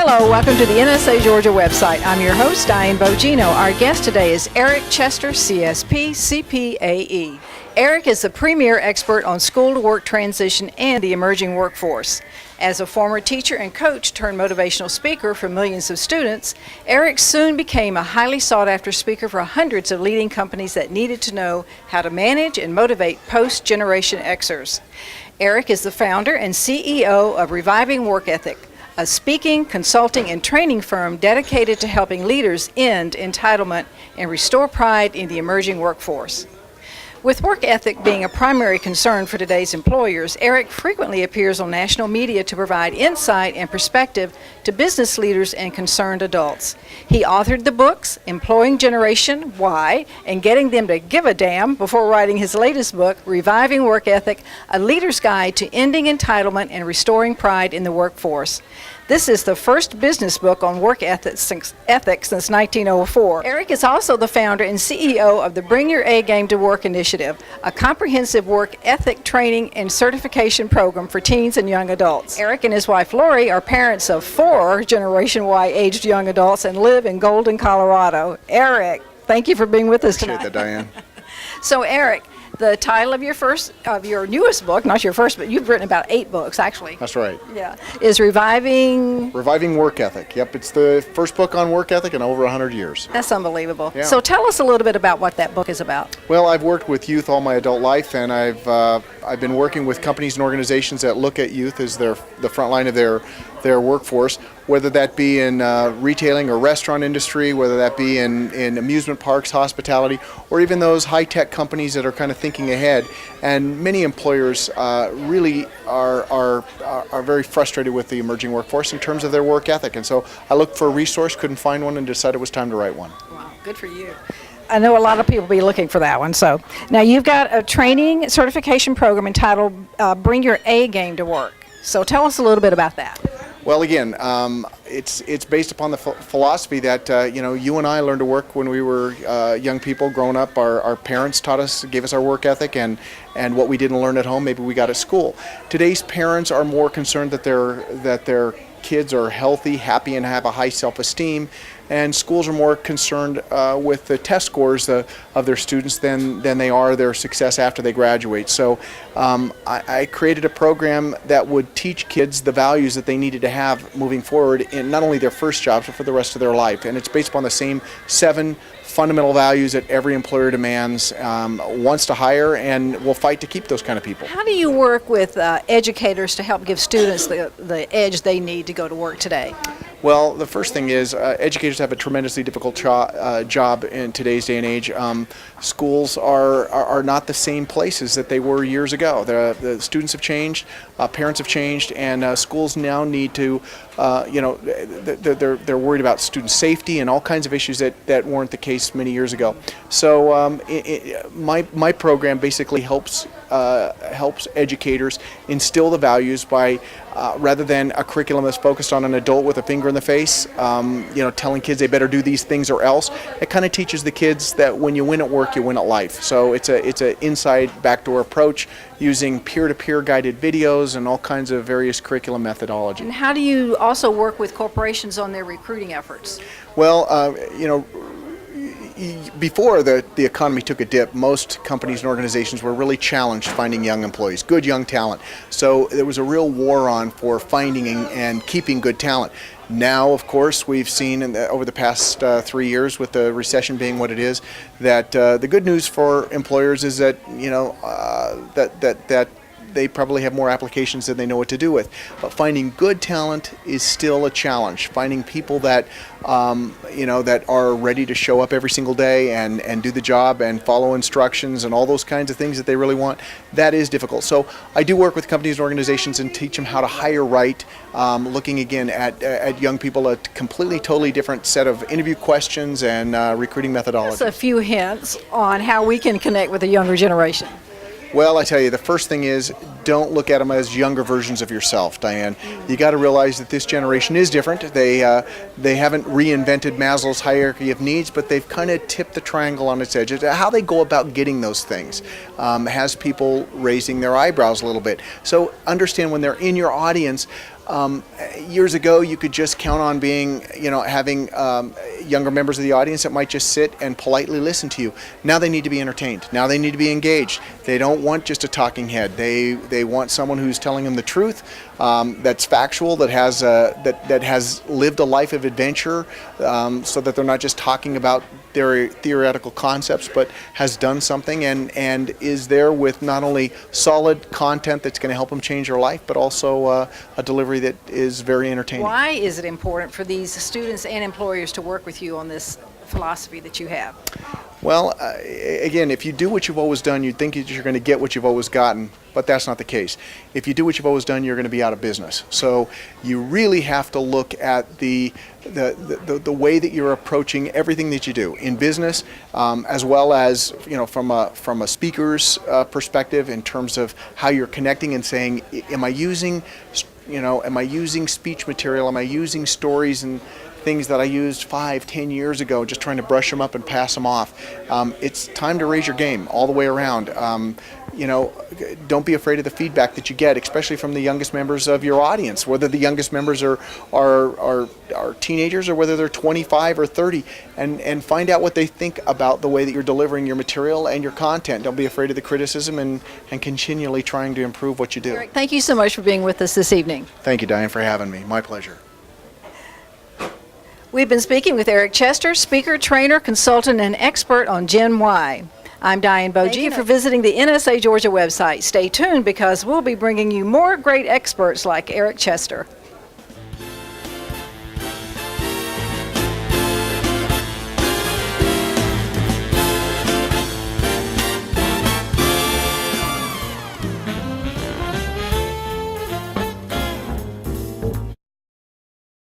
Hello, welcome to the NSA Georgia website. I'm your host, Diane Bogino. Our guest today is Eric Chester, CSP, CPAE. Eric is the premier expert on school-to-work transition and the emerging workforce. As a former teacher and coach turned motivational speaker for millions of students, Eric soon became a highly sought-after speaker for hundreds of leading companies that needed to know how to manage and motivate post-generation Xers. Eric is the founder and CEO of Reviving Work Ethic, a speaking, consulting, and training firm dedicated to helping leaders end entitlement and restore pride in the emerging workforce. With work ethic being a primary concern for today's employers, Eric frequently appears on national media to provide insight and perspective to business leaders and concerned adults. He authored the books Employing Generation Why and Getting Them to Give a Damn before writing his latest book, Reviving Work Ethic, a leader's guide to ending entitlement and restoring pride in the workforce. This is the first business book on work ethics since 1904. Eric is also the founder and CEO of the Bring Your A Game to Work initiative, a comprehensive work ethic training and certification program for teens and young adults. Eric and his wife Lori are parents of 4 Generation Y aged young adults and live in Golden, Colorado. Eric, thank you for being with us tonight. Appreciate that, Diane. So Eric, the title of your newest book, not your first, but you've written about 8 books actually. That's right. Yeah, is Reviving Work Ethic. Yep, it's the first book on work ethic in over 100 years. That's unbelievable. Yeah. So tell us a little bit about what that book is about. Well, I've worked with youth all my adult life, and I've been working with companies and organizations that look at youth as the front line of their workforce, whether that be in retailing or restaurant industry, whether that be in amusement parks, hospitality, or even those high-tech companies that are kind of thinking ahead. And many employers really are very frustrated with the emerging workforce in terms of their work ethic. And so I looked for a resource, couldn't find one, and decided it was time to write one. Wow, good for you. I know a lot of people will be looking for that one. So now you've got a training certification program entitled Bring Your A Game to Work. So tell us a little bit about that. Well, again, it's based upon the philosophy that you and I learned to work when we were young people growing up. Our parents taught us, gave us our work ethic, and what we didn't learn at home, maybe we got at school. Today's parents are more concerned that their kids are healthy, happy, and have a high self-esteem. And schools are more concerned with the test scores of their students than they are their success after they graduate. So I created a program that would teach kids the values that they needed to have moving forward in not only their first jobs, but for the rest of their life. And it's based upon the same 7 fundamental values that every employer demands, wants to hire, and will fight to keep those kind of people. How do you work with educators to help give students the edge they need to go to work today? Well, the first thing is educators have a tremendously difficult job in today's day and age. Schools are not the same places that they were years ago. The students have changed, parents have changed, and schools now need to, they're worried about student safety and all kinds of issues that weren't the case many years ago. So my program basically helps educators instill the values by rather than a curriculum that's focused on an adult with a finger in the face, telling kids they better do these things or else. It kind of teaches the kids that when you win at work, you win at life. So it's an inside backdoor approach using peer-to-peer guided videos and all kinds of various curriculum methodology. And how do you also work with corporations on their recruiting efforts? Well, before the economy took a dip, most companies and organizations were really challenged finding young employees, good young talent. So there was a real war on for finding and keeping good talent. Now, of course, we've seen over the past 3 years, with the recession being what it is, that the good news for employers is that that they probably have more applications than they know what to do with. But finding good talent is still a challenge. Finding people that that are ready to show up every single day and do the job and follow instructions and all those kinds of things that they really want, that is difficult. So I do work with companies and organizations and teach them how to hire right, looking again at young people, a completely, totally different set of interview questions and recruiting methodology. Just a few hints on how we can connect with the younger generation. Well, I tell you, the first thing is don't look at them as younger versions of yourself, Diane. You got to realize that this generation is different. They haven't reinvented Maslow's hierarchy of needs, but they've kind of tipped the triangle on its edge. How they go about getting those things has people raising their eyebrows a little bit. So understand when they're in your audience. Years ago, you could just count on having younger members of the audience that might just sit and politely listen to you. Now they need to be entertained. Now they need to be engaged. They don't want just a talking head. They want someone who's telling them the truth, that's factual, that has lived a life of adventure, so that they're not just talking about their theoretical concepts, but has done something and is there with not only solid content that's going to help them change their life, but also a delivery that is very entertaining. Why is it important for these students and employers to work with you on this philosophy that you have? Well, again, if you do what you've always done, you'd think you're going to get what you've always gotten, but that's not the case. If you do what you've always done, you're going to be out of business. So you really have to look at the way that you're approaching everything that you do in business, as well as from a speaker's perspective, in terms of how you're connecting and saying, am I using speech material? Am I using stories and things that I used 5-10 years ago, just trying to brush them up and pass them off? It's time to raise your game all the way around. Don't be afraid of the feedback that you get, especially from the youngest members of your audience, whether the youngest members are teenagers or whether they're 25 or 30, and find out what they think about the way that you're delivering your material and your content. Don't be afraid of the criticism, and continually trying to improve what you do. Eric, thank you so much for being with us this evening. Thank you, Diane, for having me. My pleasure. We've been speaking with Eric Chester, speaker, trainer, consultant, and expert on Gen Y. I'm Diane Bogie for visiting the NSA Georgia website. Stay tuned because we'll be bringing you more great experts like Eric Chester.